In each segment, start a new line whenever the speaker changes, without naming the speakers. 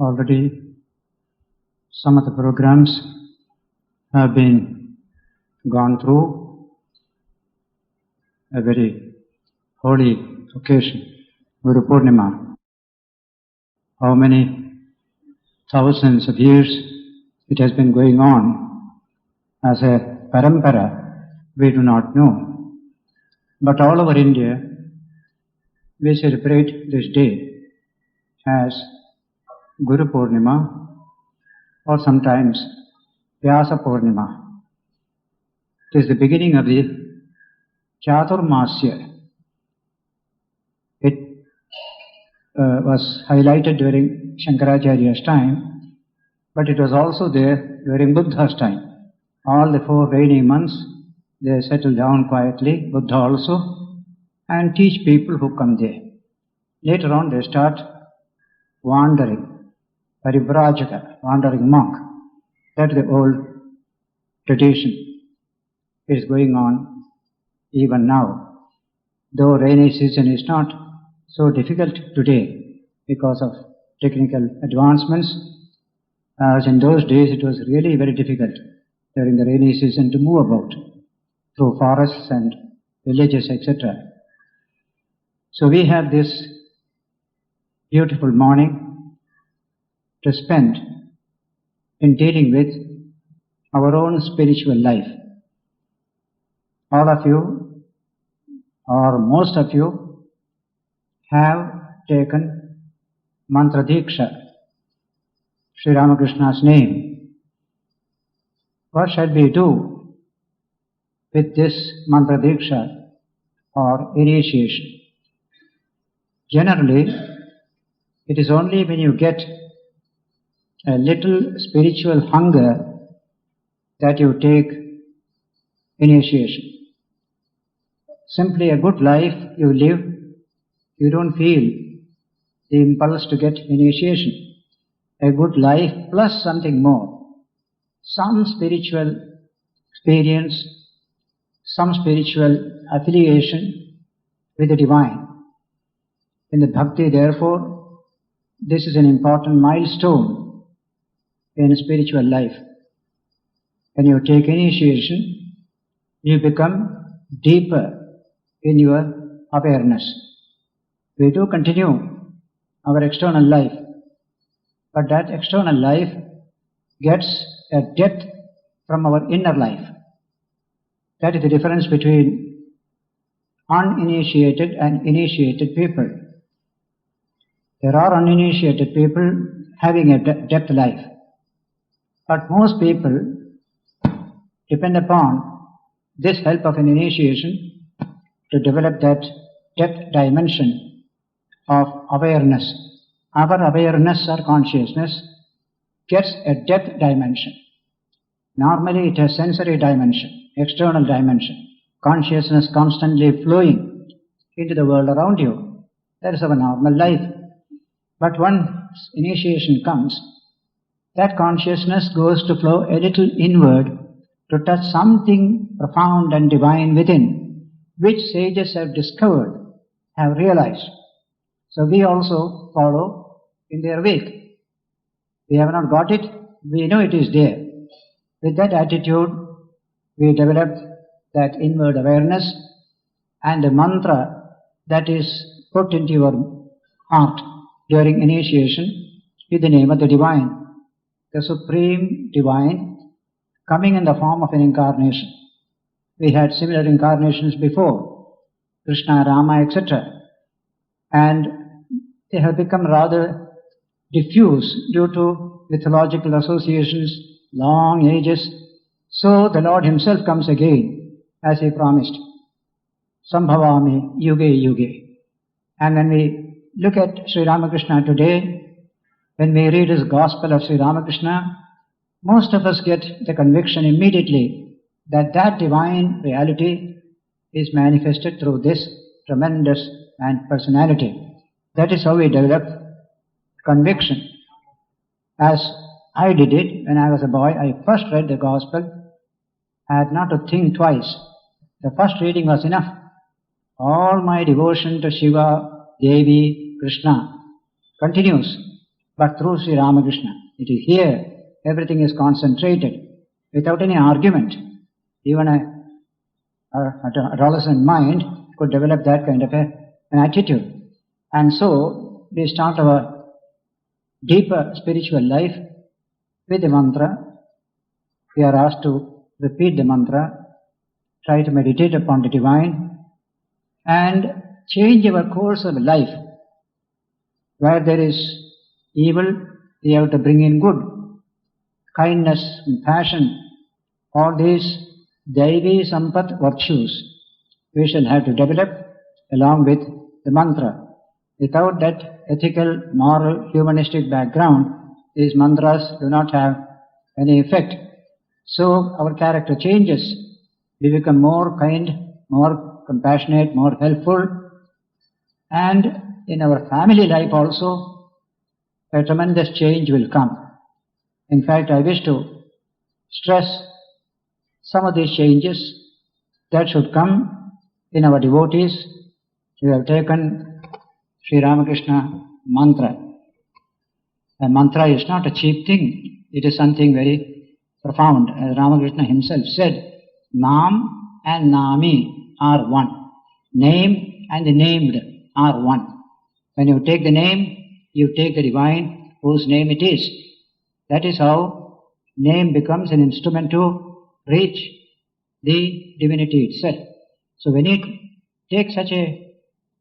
Already some of the programs have been gone through. A very holy occasion, Guru Purnima. How many thousands of years it has been going on as a parampara, we do not know. But all over India, we celebrate this day as Guru Purnima or sometimes Vyasa Purnima. It is the beginning of the Chaturmasya. It was highlighted during Shankaracharya's time, but it was also there during Buddha's time. All the 4 rainy months, they settle down quietly, Buddha also, and teach people who come there. Later on they start wandering, parivrajaka, wandering monk. That's the old tradition. It is going on even now. Though rainy season is not so difficult today because of technical advancements, as in those days it was really very difficult during the rainy season to move about through forests and villages, etc. So we have this beautiful morning to spend in dealing with our own spiritual life. All of you, or most of you, have taken mantra diksha, Sri Ramakrishna's name. What shall we do with this mantra diksha or initiation? Generally, it is only when you get a little spiritual hunger that you take initiation. Simply a good life you live, you don't feel the impulse to get initiation. A good life plus something more, some spiritual experience, some spiritual affiliation with the divine. In the bhakti, therefore, this is an important milestone in spiritual life. When you take initiation, you become deeper in your awareness. We do continue our external life, but that external life gets a depth from our inner life. That is the difference between uninitiated and initiated people. There are uninitiated people having a depth life, but most people depend upon this help of an initiation to develop that depth dimension of awareness. Our awareness or consciousness gets a depth dimension. Normally it has sensory dimension, external dimension, consciousness constantly flowing into the world around you. That is our normal life. But once initiation comes, that consciousness goes to flow a little inward to touch something profound and divine within, which sages have discovered, have realized. So we also follow in their wake. We have not got it, we know it is there. With that attitude, we develop that inward awareness, and the mantra that is put into your heart during initiation is the name of the divine, the supreme divine, coming in the form of an incarnation. We had similar incarnations before, Krishna, Rama, etc. And they have become rather diffuse due to mythological associations, long ages. So the Lord himself comes again, as he promised. Sambhavami yuge yuge. And when we look at Sri Ramakrishna today, when we read his gospel of Sri Ramakrishna, most of us get the conviction immediately that that divine reality is manifested through this tremendous and personality. That is how we develop conviction. As I did it when I was a boy, I first read the gospel. I had not to think twice. The first reading was enough. All my devotion to Shiva, Devi, Krishna continues. but through Sri Ramakrishna. It is here everything is concentrated without any argument. Even an adolescent mind could develop that kind of an attitude. And so we start our deeper spiritual life with the mantra. We are asked to repeat the mantra, try to meditate upon the divine, and change our course of life. Where there is evil, we have to bring in good. Kindness, compassion, all these Daivi Sampat virtues we shall have to develop along with the mantra. Without that ethical, moral, humanistic background, these mantras do not have any effect. So our character changes. We become more kind, more compassionate, more helpful. And in our family life also, a tremendous change will come. In fact, I wish to stress some of these changes that should come in our devotees. We have taken Sri Ramakrishna mantra. A mantra is not a cheap thing. It is something very profound. As Ramakrishna himself said, Nam and Nami are one. Name and the named are one. When you take the name, you take the divine whose name it is. That is how name becomes an instrument to reach the divinity itself. So when you take such a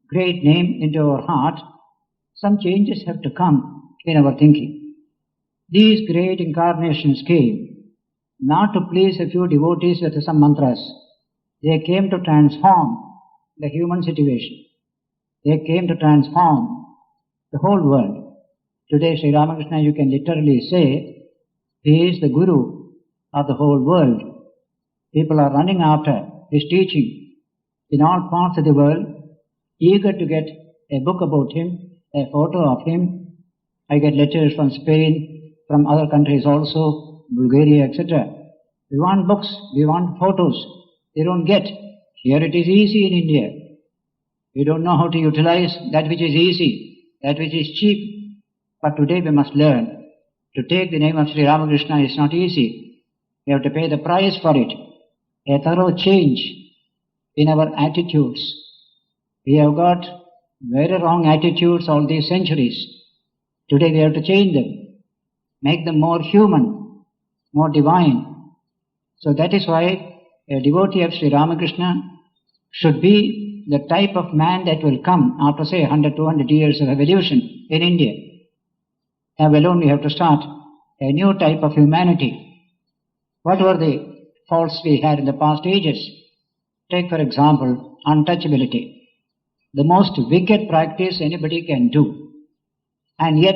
great name into our heart, some changes have to come in our thinking. These great incarnations came not to please a few devotees with some mantras. They came to transform the human situation. They came to transform the whole world. Today, Sri Ramakrishna, you can literally say, he is the Guru of the whole world. People are running after his teaching in all parts of the world, eager to get a book about him, a photo of him. I get letters from Spain, from other countries also, Bulgaria, etc. We want books, we want photos. They don't get. Here it is easy in India. We don't know how to utilize that which is easy, that which is cheap. But today we must learn. To take the name of Sri Ramakrishna is not easy. We have to pay the price for it. A thorough change in our attitudes. We have got very wrong attitudes all these centuries. Today we have to change them. Make them more human, more divine. So that is why a devotee of Sri Ramakrishna should be the type of man that will come after, say, 100, 200 years of evolution in India. Now alone we have to start a new type of humanity. What were the faults we had in the past ages? Take, for example, untouchability. The most wicked practice anybody can do. And yet,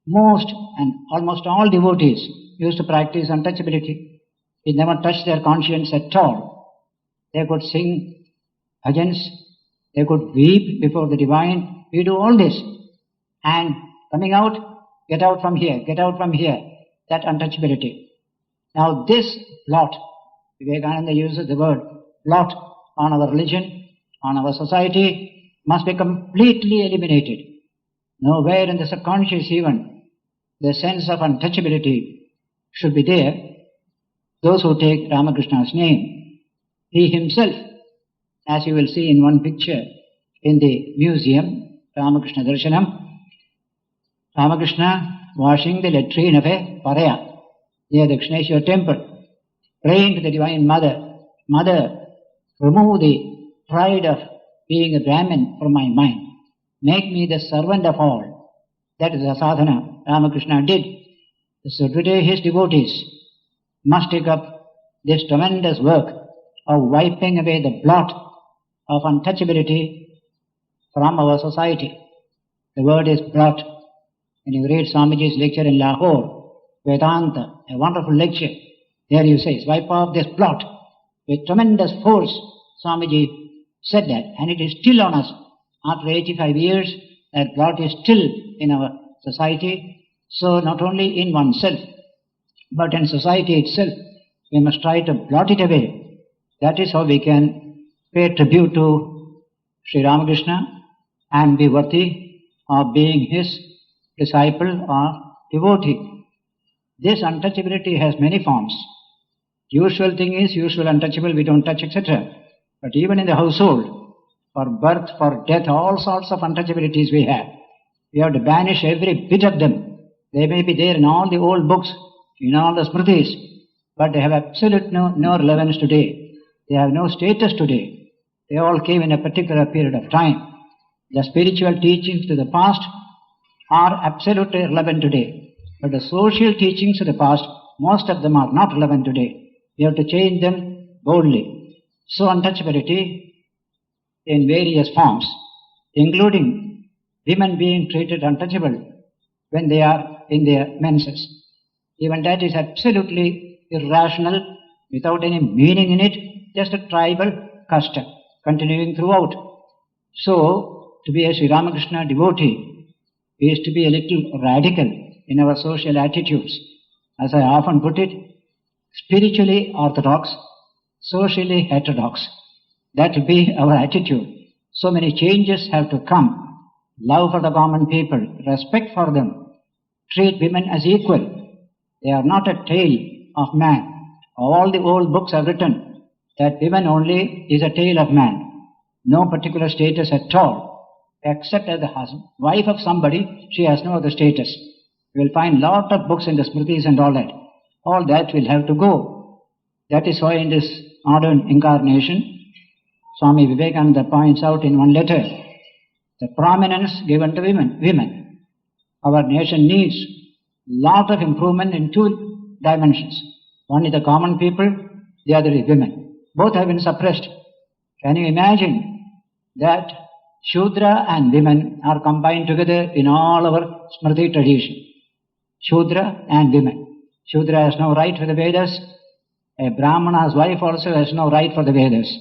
most and almost all devotees used to practice untouchability. It never touched their conscience at all. They could sing bhajans, they could weep before the divine. We do all this. And coming out, get out from here, that untouchability. Now this blot, Vivekananda uses the word blot on our religion, on our society, must be completely eliminated. Nowhere in the subconscious even, the sense of untouchability should be there. Those who take Ramakrishna's name, he himself, as you will see in one picture in the museum, Ramakrishna Darshanam, Ramakrishna washing the latrine of a paraya near the Dakshineshwar temple, praying to the Divine Mother, Mother, remove the pride of being a Brahmin from my mind. Make me the servant of all. That is the sadhana Ramakrishna did. So today his devotees must take up this tremendous work of wiping away the blot of untouchability from our society. The word is blot. When you read Swamiji's lecture in Lahore, Vedanta, a wonderful lecture, there you say, wipe off this blot. With tremendous force, Swamiji said that, and it is still on us. After 85 years, that blot is still in our society. So not only in oneself, but in society itself, we must try to blot it away. That is how we can pay tribute to Sri Ramakrishna and be worthy of being his disciple or devotee. This untouchability has many forms. Usual thing is usual untouchable, we don't touch, etc. But even in the household, for birth, for death, all sorts of untouchabilities we have. We have to banish every bit of them. They may be there in all the old books, in all the smritis, but they have absolute no relevance today. They have no status today. They all came in a particular period of time. The spiritual teachings to the past are absolutely relevant today. But the social teachings of the past, most of them are not relevant today. We have to change them boldly. So untouchability in various forms, including women being treated untouchable when they are in their menses. Even that is absolutely irrational, without any meaning in it, just a tribal custom, continuing throughout. So, to be a Sri Ramakrishna devotee is to be a little radical in our social attitudes. As I often put it, spiritually orthodox, socially heterodox. That will be our attitude. So many changes have to come. Love for the common people, respect for them, treat women as equal. They are not a tail of man. All the old books have written that women only is a tail of man. No particular status at all. Except as the husband, wife of somebody, she has no other status. You will find lot of books in the smritis and all that. All that will have to go. That is why in this modern incarnation, Swami Vivekananda points out in one letter, the prominence given to women. Our nation needs lot of improvement in two dimensions. One is the common people, the other is women. Both have been suppressed. Can you imagine that Shudra and women are combined together in all our Smriti tradition? Shudra and women. Shudra has no right for the Vedas. A Brahmana's wife also has no right for the Vedas.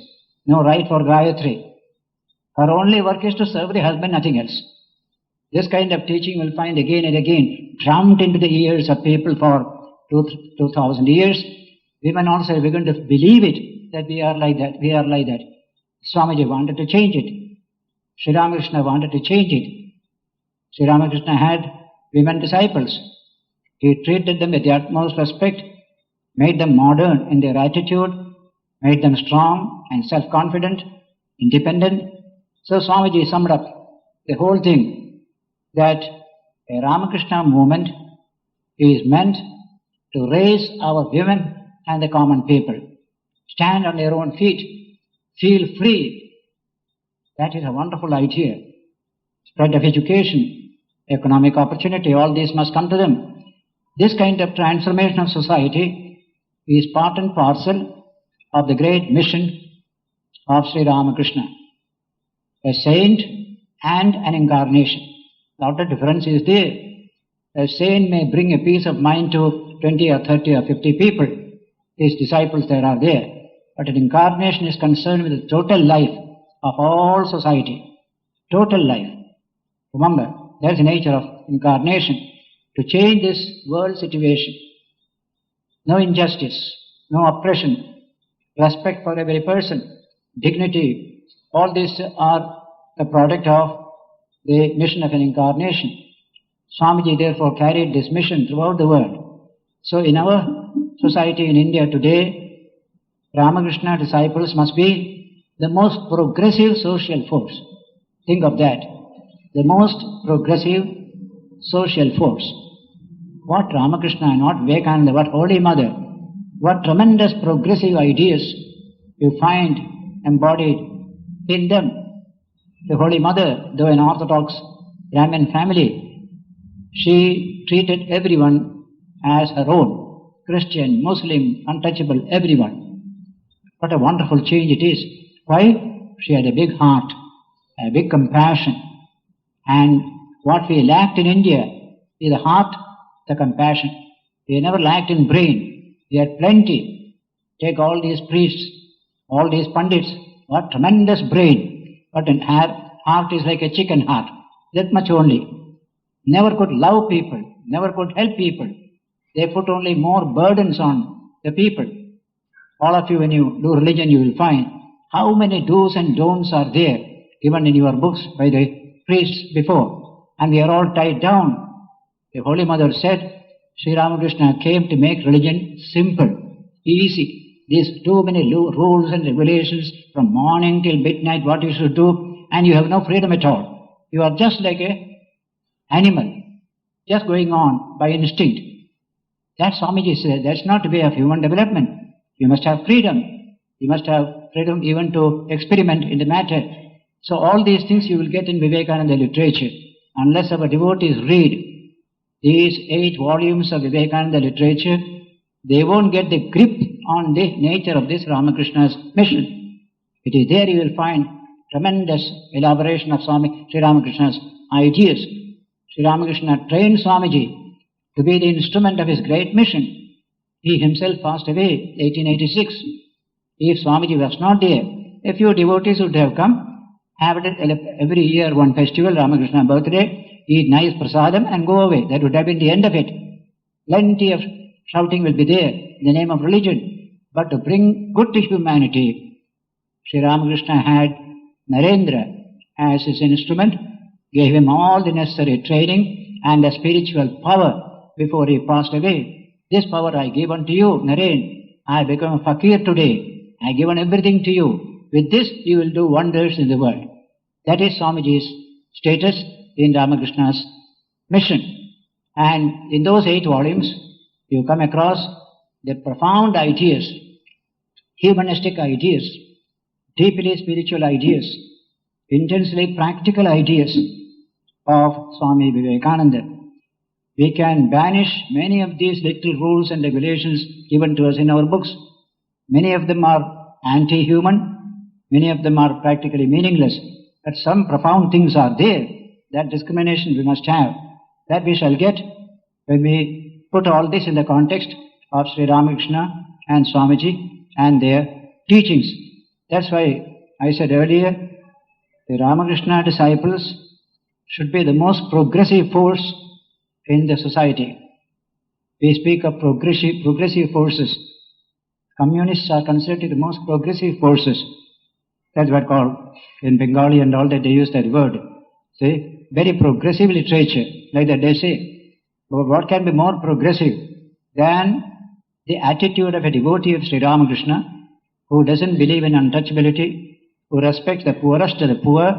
No right for Gayatri. Her only work is to serve the husband, nothing else. This kind of teaching you will find again and again drummed into the ears of people for 2000 years. Women also have begun to believe it, that we are like that, we are like that. Swamiji wanted to change it. Sri Ramakrishna wanted to change it. Sri Ramakrishna had women disciples. He treated them with the utmost respect, made them modern in their attitude, made them strong and self-confident, independent. So Swamiji summed up the whole thing, that a Ramakrishna movement is meant to raise our women and the common people, stand on their own feet, feel free. That is a wonderful idea. Spread of education, economic opportunity, all these must come to them. This kind of transformation of society is part and parcel of the great mission of Sri Ramakrishna. A saint and an incarnation. A lot of difference is there. A saint may bring a peace of mind to 20 or 30 or 50 people. His disciples there are there. But an incarnation is concerned with the total life of all society. Total life. Remember, that's the nature of incarnation. To change this world situation. No injustice, no oppression, respect for every person, dignity, all these are the product of the mission of an incarnation. Swamiji therefore carried this mission throughout the world. So in our society in India today, Ramakrishna disciples must be the most progressive social force. Think of that. The most progressive social force. What Ramakrishna and what Vivekananda, what Holy Mother, what tremendous progressive ideas you find embodied in them. The Holy Mother, though an orthodox Brahmin family, she treated everyone as her own. Christian, Muslim, untouchable, everyone. What a wonderful change it is. Why? She had a big heart, a big compassion. And what we lacked in India is the heart, the compassion. We never lacked in brain. We had plenty. Take all these priests, all these pandits, what tremendous brain. But in heart is like a chicken heart. That much only. Never could love people, never could help people. They put only more burdens on the people. All of you, when you do religion, you will find how many do's and don'ts are there given in your books by the priests before. And we are all tied down The Holy Mother said, Sri Ramakrishna came to make religion simple, easy. These too many rules and regulations from morning till midnight, what you should do, and you have no freedom at all. You are just like an animal, just going on by instinct. That Swamiji said, that's not the way of human development. You must have freedom. You must have freedom even to experiment in the matter. So all these things you will get in Vivekananda literature. Unless our devotees read these 8 volumes of Vivekananda literature, they won't get the grip on the nature of this Ramakrishna's mission. It is there you will find tremendous elaboration of Swami Sri Ramakrishna's ideas. Sri Ramakrishna trained Swamiji to be the instrument of his great mission. He himself passed away 1886. If Swamiji was not there, a few devotees would have come, have it every year one festival, Ramakrishna birthday, eat nice prasadam and go away. That would have been the end of it. Plenty of shouting will be there in the name of religion. But to bring good to humanity, Sri Ramakrishna had Narendra as his instrument, gave him all the necessary training and the spiritual power before he passed away. This power I give unto you, Naren. I become a fakir today. I given everything to you. With this you will do wonders in the world. That is Swamiji's status in Ramakrishna's mission. And in those 8 volumes, you come across the profound ideas, humanistic ideas, deeply spiritual ideas, intensely practical ideas of Swami Vivekananda. We can banish many of these little rules and regulations given to us in our books. Many of them are anti-human, many of them are practically meaningless, but some profound things are there. That discrimination we must have. That we shall get when we put all this in the context of Sri Ramakrishna and Swamiji and their teachings. That's why I said earlier, the Ramakrishna disciples should be the most progressive force in the society. We speak of progressive forces. Communists are considered the most progressive forces. That's what called in Bengali and all that they use that word. See, very progressive literature, like that they say. But what can be more progressive than the attitude of a devotee of Sri Ramakrishna who doesn't believe in untouchability, who respects the poorest of the poor,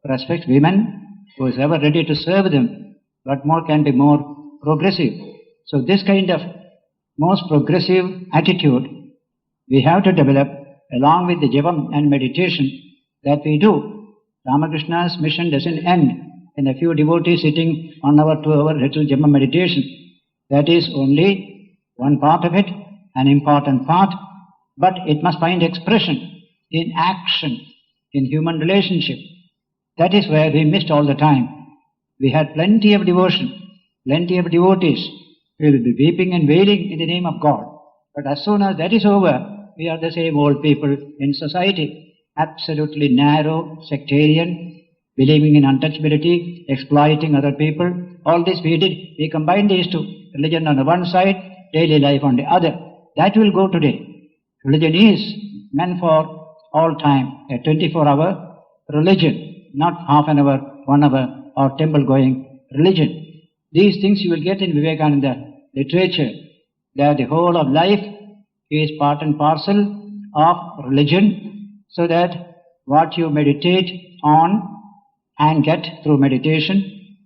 respects women, who is ever ready to serve them. What more can be more progressive? So this kind of most progressive attitude we have to develop along with the javam and meditation that we do. Ramakrishna's mission doesn't end in a few devotees sitting 1 hour, 2 hour little japa meditation. That is only one part of it, an important part, but it must find expression in action, in human relationship. That is where we missed all the time. We had plenty of devotion, plenty of devotees. We will be weeping and wailing in the name of God. But as soon as that is over, we are the same old people in society, absolutely narrow, sectarian, believing in untouchability, exploiting other people. All this we did. We combined these two. Religion on the one side, daily life on the other. That will go today. Religion is meant for all time, a 24-hour religion, not half an hour, 1 hour, or temple-going religion. These things you will get in Vivekananda literature, that the whole of life is part and parcel of religion, so that what you meditate on and get through meditation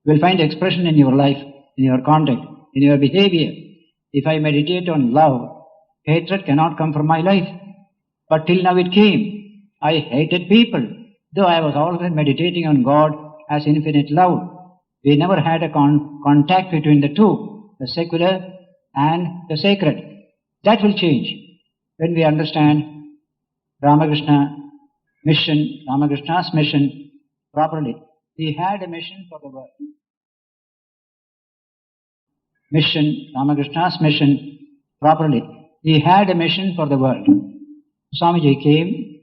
will find expression in your life, in your conduct, in your behavior. If I meditate on love, hatred cannot come from my life. But till now it came. I hated people, though I was always meditating on God as infinite love. We never had a contact between the two, the secular and the sacred. That will change when we understand Ramakrishna's mission properly. He had a mission for the world. Ramakrishna's mission properly. He had a mission for the world. Swamiji came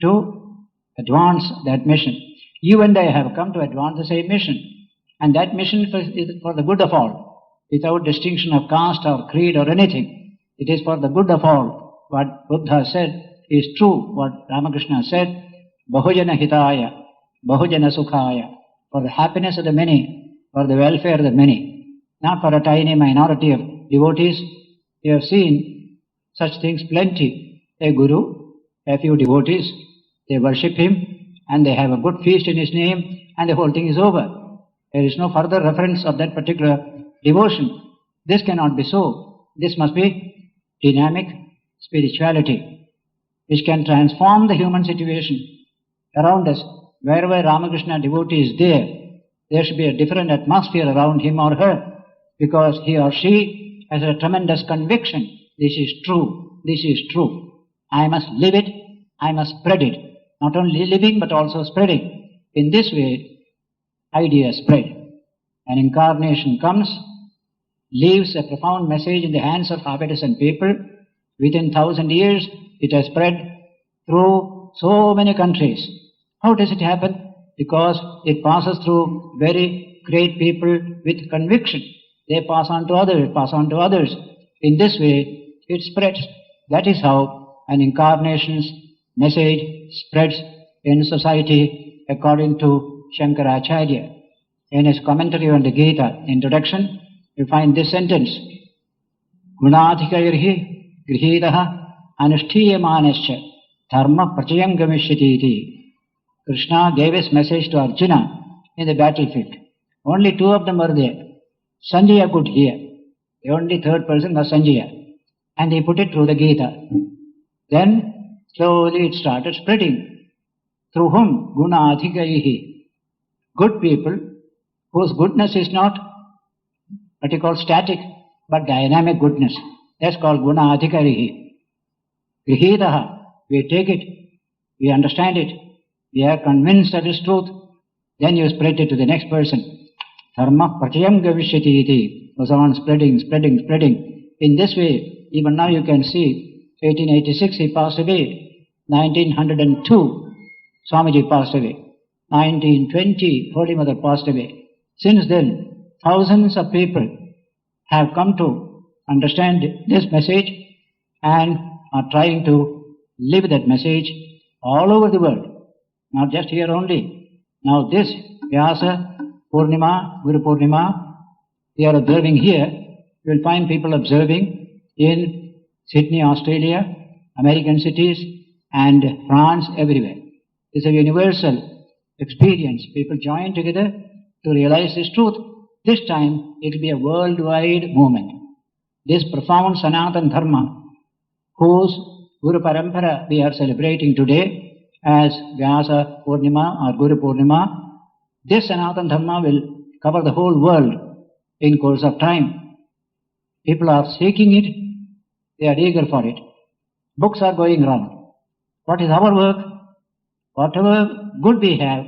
to advance that mission. You and I have come to advance the same mission. And that mission is for the good of all, without distinction of caste or creed or anything. It is for the good of all. What Buddha said is true. What Ramakrishna said, Bahujana Hitaya, Bahujana Sukhaya, for the happiness of the many, for the welfare of the many. not for a tiny minority of devotees. You have seen such things plenty. A guru, a few devotees, they worship him and they have a good feast in his name and the whole thing is over. There is no further reference of that particular devotion. This cannot be so. This must be dynamic spirituality, which can transform the human situation around us. Wherever Ramakrishna devotee is there should be a different atmosphere around him or her, because he or she has a tremendous conviction. This is true. This is true. I must live it. I must spread it. Not only living but also spreading. In this way, ideas spread. An incarnation comes, leaves a profound message in the hands of half a dozen people. Within 1,000 years, it has spread through so many countries. How does it happen? Because it passes through very great people with conviction. They pass on to others. In this way, it spreads. That is how an incarnation's message spreads in society, according to Shankaracharya. In his commentary on the Gita introduction, you find this sentence: Gunadhikayarhi grihitaha anushtiyamanascha dharma prachayam gamishyati iti. Krishna gave his message to Arjuna in the battlefield. Only two of them were there. Sanjaya could hear. The only third person was Sanjaya. And he put it through the Gita. Then slowly it started spreading. Through whom? Gunadhikaihi. Good people whose goodness is not what you call static, but dynamic goodness. That's called Gunadhikaihi. Grihitaha. We take it. We understand it. We are convinced that it's truth. Then you spread it to the next person. Dharma prachayam gavishyati iti. Goes on spreading. In this way, even now you can see, 1886 he passed away. 1902, Swamiji passed away. 1920, Holy Mother passed away. Since then, thousands of people have come to understand this message and are trying to live that message all over the world. Not just here only. Now this Vyasa Purnima, Guru Purnima, we are observing here. You will find people observing in Sydney, Australia, American cities, and France, everywhere. It's a universal experience. People join together to realize this truth. This time it will be a worldwide movement. This profound Sanatana Dharma, whose Guru Parampara we are celebrating today, as Vyasa Purnima or Guru Purnima, this Sanatana Dharma will cover the whole world in course of time. People are seeking it, they are eager for it. Books are going around. What is our work? Whatever good we have,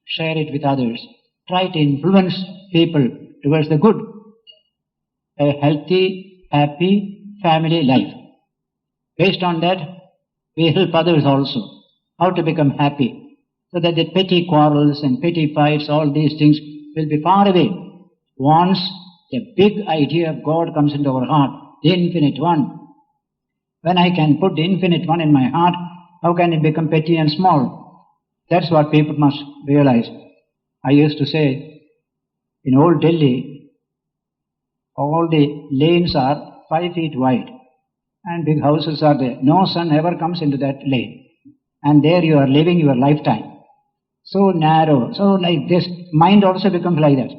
share it with others. Try to influence people towards the good. A healthy, happy family life. Based on that, we help others also. How to become happy, so that the petty quarrels and petty fights, all these things will be far away. Once the big idea of God comes into our heart, the infinite one. When I can put the infinite one in my heart, how can it become petty and small? That's what people must realize. I used to say, in old Delhi, all the lanes are 5 feet wide and big houses are there. No sun ever comes into that lane. And there you are living your lifetime. So narrow, so like this. Mind also becomes like that.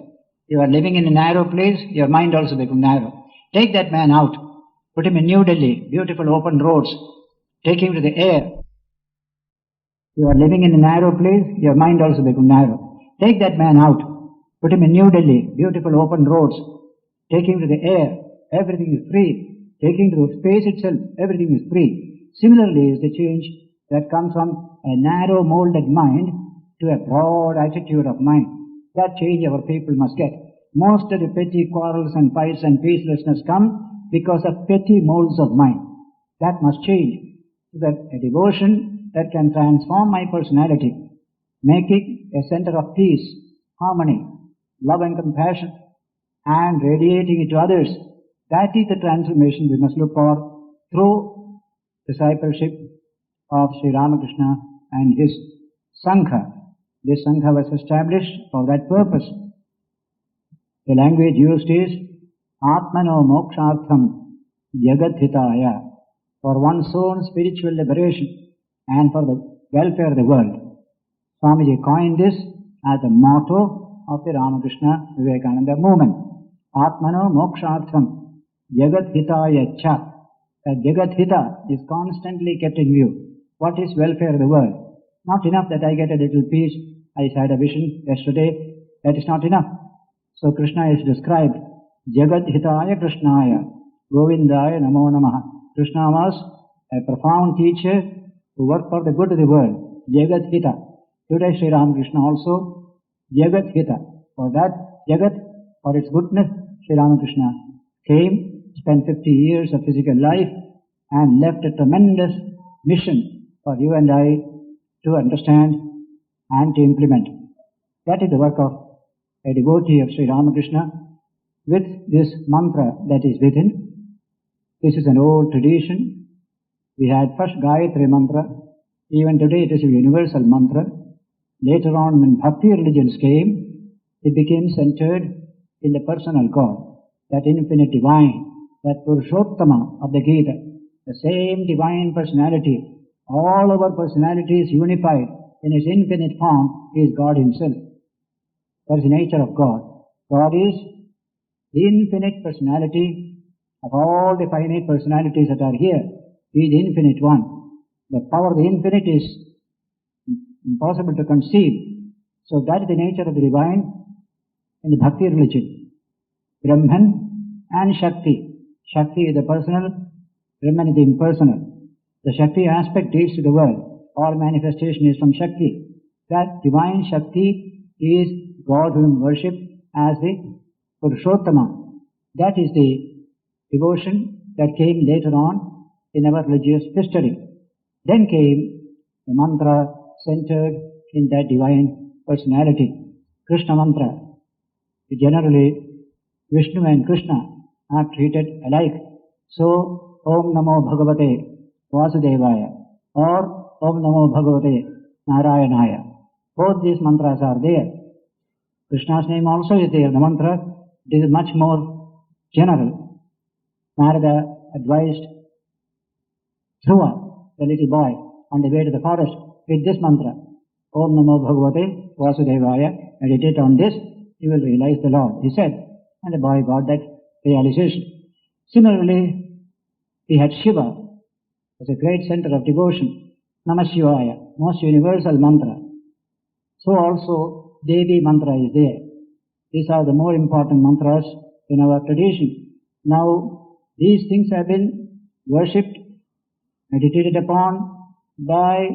You are living in a narrow place, your mind also becomes narrow. Take that man out. Put him in New Delhi, beautiful open roads. Take him to the air. You are living in a narrow place, your mind also becomes narrow. Take that man out. Put him in New Delhi, beautiful open roads. Take him to the air. Everything is free. Take him to space itself. Everything is free. Similarly is the change that comes from a narrow molded mind to a broad attitude of mind. That change our people must get. Most of the petty quarrels and fights and peacelessness come because of petty molds of mind. That must change. So that a devotion that can transform my personality, making a center of peace, harmony, love and compassion, and radiating it to others, that is the transformation we must look for through discipleship of Sri Ramakrishna and his Sangha. This Sangha was established for that purpose. The language used is Atmano mokshartham jagathitaya, for one's own spiritual liberation and for the welfare of the world. Swamiji coined this as the motto of the Ramakrishna Vivekananda movement. Atmano mokshartham jagathitaya cha. The jagathita is constantly kept in view. What is welfare of the world? Not enough that I get a little peace. I had a vision yesterday. That is not enough. So Krishna is described, Jagadhitaya Krishnaya, Govindaya Namo Namaha. Krishna was a profound teacher who worked for the good of the world. Jagadhita. Today Sri Ramakrishna also, Jagadhita. For that Jagat, for its goodness, Sri Ramakrishna came, spent 50 years of physical life and left a tremendous mission for you and I to understand and to implement. That is the work of a devotee of Sri Ramakrishna with this mantra that is within. This is an old tradition. We had first Gayatri mantra. Even today it is a universal mantra. Later on when Bhakti religions came, it became centered in the personal God, that infinite divine, that Purushottama of the Gita, the same divine personality. All our personalities unified in His infinite form is God Himself. That is the nature of God. God is the infinite personality of all the finite personalities that are here. He is the infinite one. The power of the infinite is impossible to conceive. So that is the nature of the divine in the Bhakti religion. Brahman and Shakti. Shakti is the personal, Brahman is the impersonal. The Shakti aspect deals to the world. All manifestation is from Shakti. That divine Shakti is God whom we worship as the Purushottama. That is the devotion that came later on in our religious history. Then came the mantra centered in that divine personality, Krishna mantra. Generally, Vishnu and Krishna are treated alike. So, Om Namo Bhagavate Vasudevaya or Om Namo Bhagavate Narayanaya. Both these mantras are there. Krishna's name also is there. The mantra it is much more general. Narada advised Dhruva, the little boy, on the way to the forest with this mantra. Om Namo Bhagavate Vasudevaya. Meditate on this, you will realize the Lord, he said. And the boy got that realization. Similarly, he had Shiva as a great center of devotion. Namah Shivaya, most universal mantra. So also Devi mantra is there. These are the more important mantras in our tradition. Now, these things have been worshipped, meditated upon by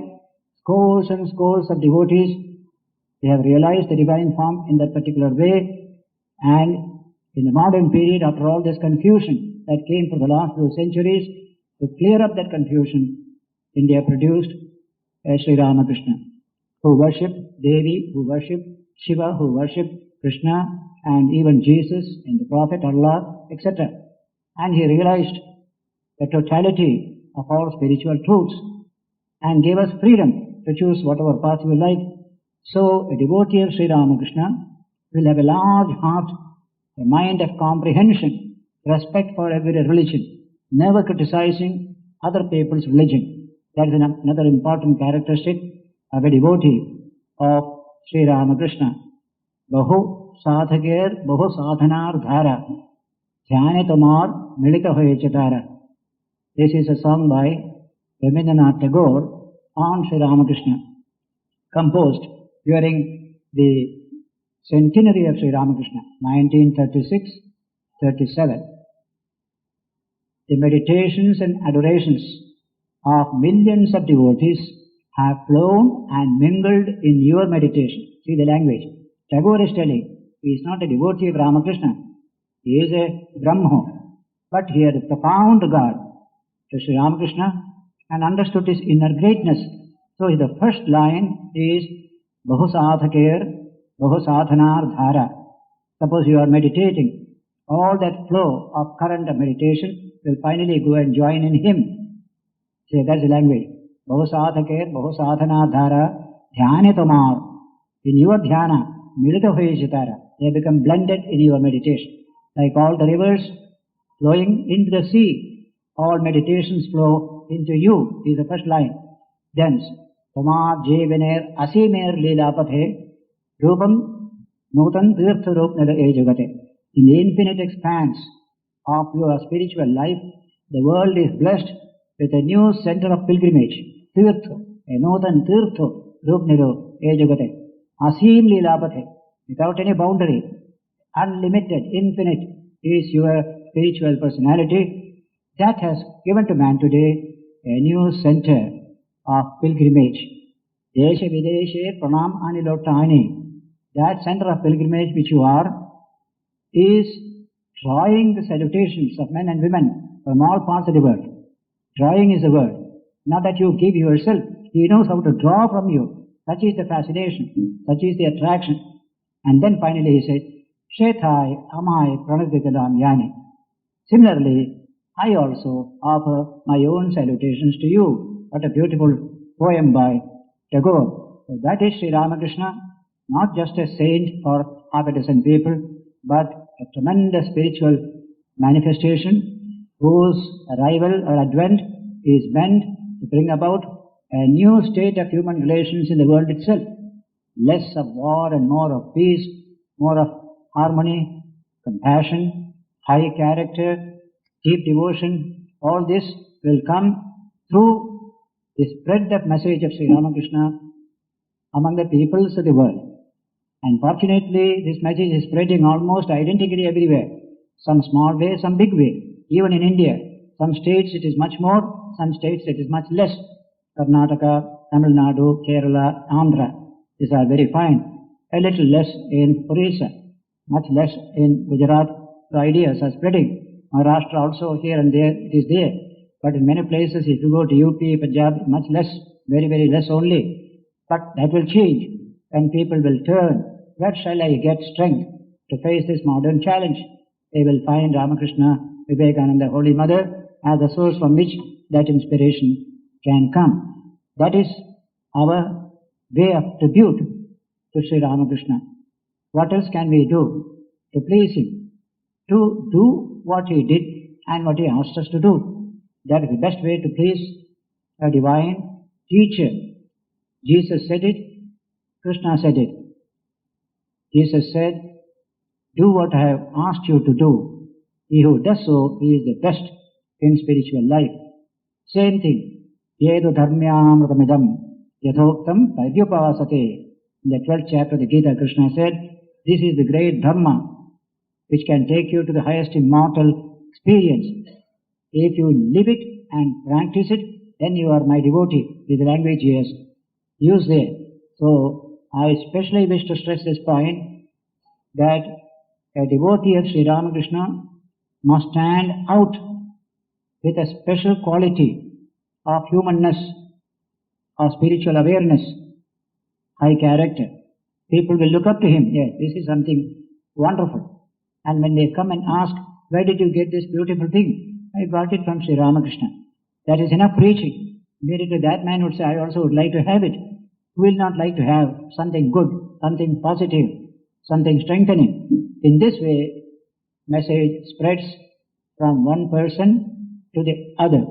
scores and scores of devotees. They have realized the divine form in that particular way, and in the modern period, after all this confusion that came for the last few centuries, to clear up that confusion, India produced a Sri Ramakrishna, who worshipped Devi, who worshipped Shiva, who worshipped Krishna, and even Jesus and the Prophet, Allah, etc. And he realized the totality of all spiritual truths and gave us freedom to choose whatever path we like. So a devotee of Sri Ramakrishna will have a large heart, a mind of comprehension, respect for every religion, never criticizing other people's religion. That is another important characteristic of a devotee of Sri Ramakrishna. Bahu sadhaker bahu sadhanar dhara dhyane tomar milita hoye chatara. This is a song by Rabindranath Tagore on Sri Ramakrishna, composed during the centenary of Sri Ramakrishna, 1936-37. The meditations and adorations of millions of devotees have flown and mingled in your meditation. See the language. Tagore is telling, he is not a devotee of Ramakrishna. He is a Brahmo. But he had a profound regard to Sri Ramakrishna and understood his inner greatness. So the first line is Bahu sadhaker, Bahu sadhanar dhara. Suppose you are meditating, all that flow of current of meditation will finally go and join in him. See, that's the language. Bahu sadhaker, Bahu sadhanar dhara, dhyane tomar. In your dhyana, milita hoye chitara. They become blended in your meditation. Like all the rivers flowing into the sea, all meditations flow into you, is the first line. Then, Tama Jeevaner Asimer Leelapathe Rupam Nutan Tirtha Rupnada Ejagate. In the infinite expanse of your spiritual life, the world is blessed with a new center of pilgrimage, Tirtha, a Nutan Tirtha Rupnada Ejagate. Asim Leelapathe, without any boundary, unlimited, infinite is your spiritual personality. That has given to man today a new center of pilgrimage. Desha Videshe Pranam Anilotani. That center of pilgrimage which you are is drawing the salutations of men and women from all parts of the world. Drawing is the word. Not that you give yourself. He knows how to draw from you. Such is the fascination. Such is the attraction. And then finally he said, Shetai Amai Pranadikadam Yani. Similarly, I also offer my own salutations to you. What a beautiful poem by Tagore. So that is Sri Ramakrishna, not just a saint for half a dozen people, but a tremendous spiritual manifestation whose arrival or advent is meant to bring about a new state of human relations in the world itself. Less of war and more of peace, more of harmony, compassion, high character, deep devotion. All this will come through the spread of message of Sri Ramakrishna among the peoples of the world. And fortunately, this message is spreading almost identically everywhere. Some small way, some big way. Even in India, some states it is much more, some states it is much less. Karnataka, Tamil Nadu, Kerala, Andhra. These are very fine. A little less in Orissa, much less in Gujarat. The ideas are spreading. Maharashtra also here and there, it is there. But in many places, if you go to UP, Punjab, much less, very, very less only. But that will change, and people will turn. Where shall I get strength to face this modern challenge? They will find Ramakrishna, Vivekananda, Holy Mother, as the source from which that inspiration can come. That is our way of tribute to Sri Ramakrishna. What else can we do to please him? To do what he did and what he asked us to do. That is the best way to please a divine teacher. Jesus said it, Krishna said it. Jesus said, do what I have asked you to do. He who does so, he is the best in spiritual life. Same thing. Yedu dharmyamritamidam yathoktam paryupasate. In the 12th chapter of the Gita, Krishna said, this is the great dharma which can take you to the highest immortal experience. If you live it and practice it, then you are my devotee, is the language he has used there. So, I especially wish to stress this point that a devotee of Sri Ramakrishna must stand out with a special quality of humanness, of spiritual awareness, high character. People will look up to him. Yes, this is something wonderful. And when they come and ask, where did you get this beautiful thing? I got it from Sri Ramakrishna. That is enough preaching. Immediately that man would say, I also would like to have it. Who will not like to have something good, something positive, something strengthening? In this way, message spreads from one person to the other.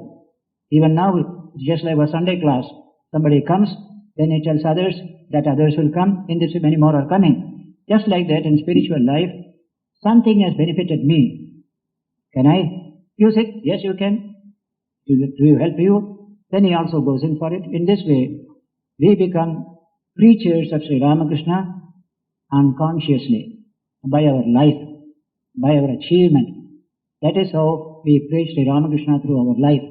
Even now, just like our Sunday class, somebody comes, then he tells others that others will come. In this way, many more are coming. Just like that in spiritual life, something has benefited me. Can I use it? Yes, you can. Do you help you? Then he also goes in for it. In this way, we become preachers of Sri Ramakrishna unconsciously, by our life, by our achievement. That is how we preach Sri Ramakrishna through our life.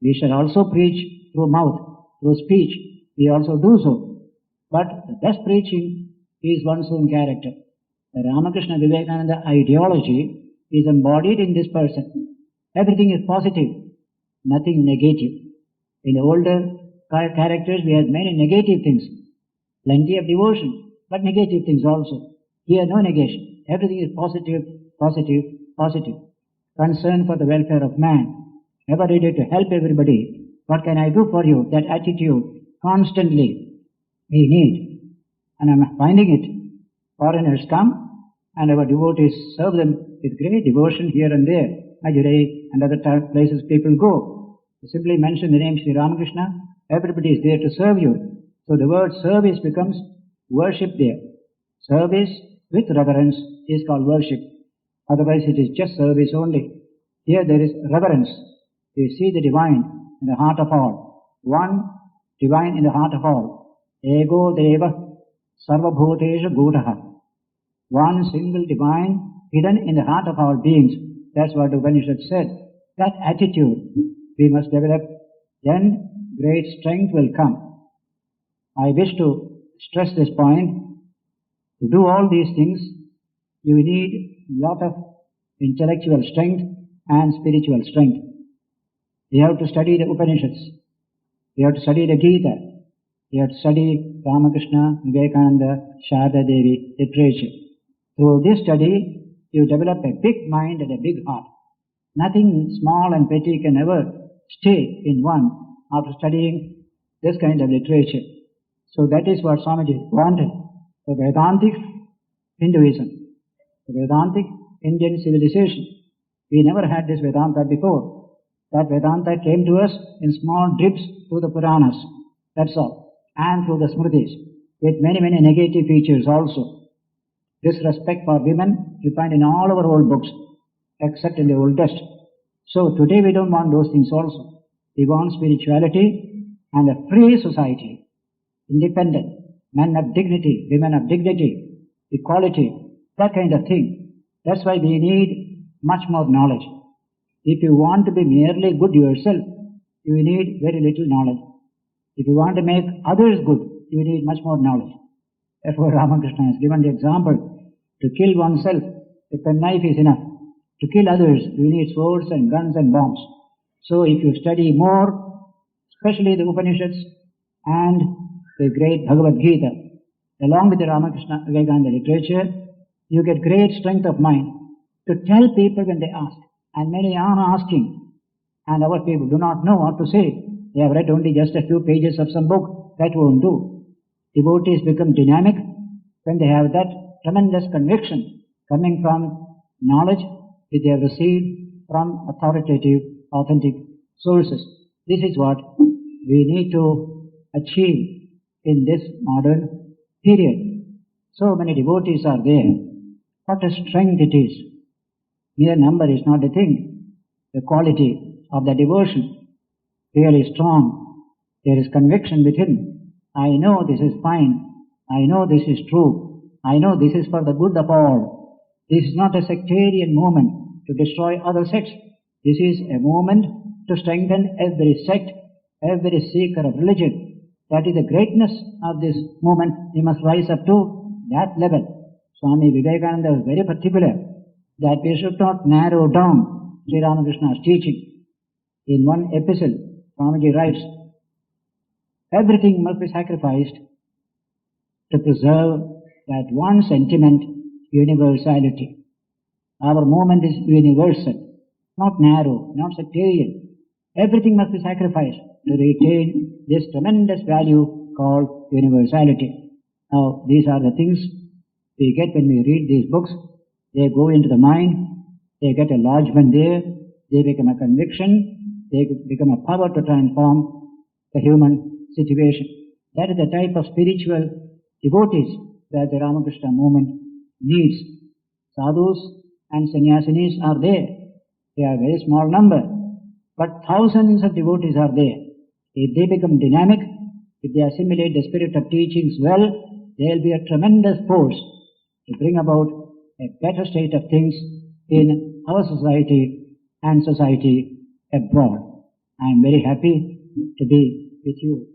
We shall also preach through mouth, through speech. We also do so. But the best preaching is one's own character. The Ramakrishna Vivekananda ideology is embodied in this person. Everything is positive, nothing negative. In the older characters, we had many negative things. Plenty of devotion, but negative things also. Here, no negation. Everything is positive, positive, positive. Concern for the welfare of man. Ever ready to help everybody. What can I do for you? That attitude constantly we need. And I'm finding it. Foreigners come and our devotees serve them with great devotion here and there. Madurai and other places people go. You simply mention the name Sri Ramakrishna, everybody is there to serve you. So the word service becomes worship there. Service with reverence is called worship. Otherwise it is just service only. Here there is reverence. We see the divine in the heart of all. One divine in the heart of all. Ego Deva Sarvabhutesha Gudaha. One single divine hidden in the heart of all beings. That's what the Upanishad said. That attitude we must develop, then great strength will come. I wish to stress this point. To do all these things, you need a lot of intellectual strength and spiritual strength. You have to study the Upanishads. You have to study the Gita. You have to study Ramakrishna, Vivekananda, Sharda Devi literature. Through this study, you develop a big mind and a big heart. Nothing small and petty can ever stay in one after studying this kind of literature. So that is what Swamiji wanted. The Vedantic Hinduism, the Vedantic Indian civilization. We never had this Vedanta before. That Vedanta came to us in small drips through the Puranas, that's all, and through the Smritis, with many, many negative features also. Disrespect for women you find in all our old books, except in the oldest. So today we don't want those things also. We want spirituality and a free society, independent, men of dignity, women of dignity, equality, that kind of thing. That's why we need much more knowledge. If you want to be merely good yourself, you need very little knowledge. If you want to make others good, you need much more knowledge. Therefore Ramakrishna has given the example. To kill oneself with a knife is enough. To kill others, you need swords and guns and bombs. So if you study more, especially the Upanishads and the great Bhagavad Gita, along with the Ramakrishna Vivekananda literature, you get great strength of mind to tell people when they ask. And many are asking, and our people do not know what to say. They have read only just a few pages of some book. That won't do. Devotees become dynamic when they have that tremendous conviction coming from knowledge that they have received from authoritative, authentic sources. This is what we need to achieve in this modern period. So many devotees are there. What a strength it is. Mere number is not a thing. The quality of the devotion really strong. There is conviction within. I know this is fine. I know this is true. I know this is for the good of all. This is not a sectarian movement to destroy other sects. This is a movement to strengthen every sect, every seeker of religion. That is the greatness of this movement. We must rise up to that level. Swami Vivekananda was very particular that we should not narrow down Sri Ramakrishna's teaching. In one epistle, Swamiji writes, everything must be sacrificed to preserve that one sentiment, universality. Our movement is universal, not narrow, not sectarian. Everything must be sacrificed to retain this tremendous value called universality. Now, these are the things we get when we read these books. They go into the mind, they get a lodgment there, they become a conviction, they become a power to transform the human situation. That is the type of spiritual devotees that the Ramakrishna movement needs. Sadhus and Sannyasinis are there. They are a very small number, but thousands of devotees are there. If they become dynamic, if they assimilate the spirit of teachings well, there will be a tremendous force to bring about a better state of things in our society and society abroad. I am very happy to be with you.